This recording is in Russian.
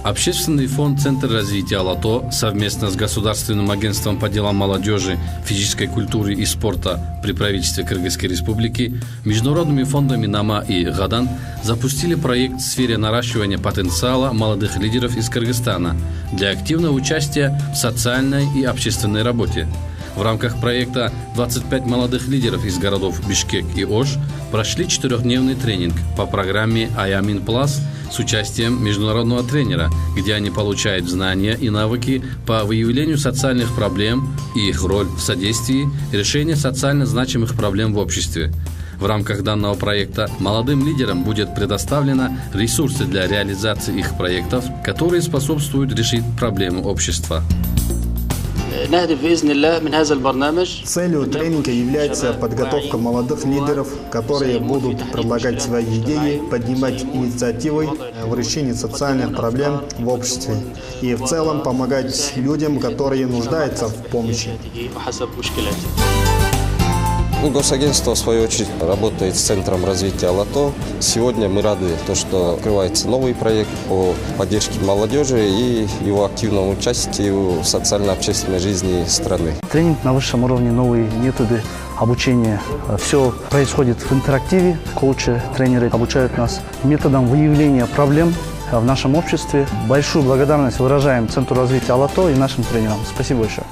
Общественный фонд «Центр развития Алато» совместно с Государственным агентством по делам молодежи, физической культуры и спорта при правительстве Кыргызской Республики, международными фондами НАМА и ГАДАН запустили проект в сфере наращивания потенциала молодых лидеров из Кыргызстана для активного участия в социальной и общественной работе. В рамках проекта 25 молодых лидеров из городов Бишкек и Ош прошли 4-дневный тренинг по программе «Аямин Плас» с участием международного тренера, где они получают знания и навыки по выявлению социальных проблем и их роль в содействии решению социально значимых проблем в обществе. В рамках данного проекта молодым лидерам будет предоставлено ресурсы для реализации их проектов, которые способствуют решить проблемы общества. Целью тренинга является подготовка молодых лидеров, которые будут предлагать свои идеи, поднимать инициативы в решении социальных проблем в обществе и в целом помогать людям, которые нуждаются в помощи. Госагентство, в свою очередь, работает с Центром развития Алато. Сегодня мы рады, что открывается новый проект по поддержке молодежи и его активному участию в социально-общественной жизни страны. Тренинг на высшем уровне, новые методы обучения. Все происходит в интерактиве. Коучи, тренеры обучают нас методам выявления проблем в нашем обществе. Большую благодарность выражаем Центру развития Алато и нашим тренерам. Спасибо большое.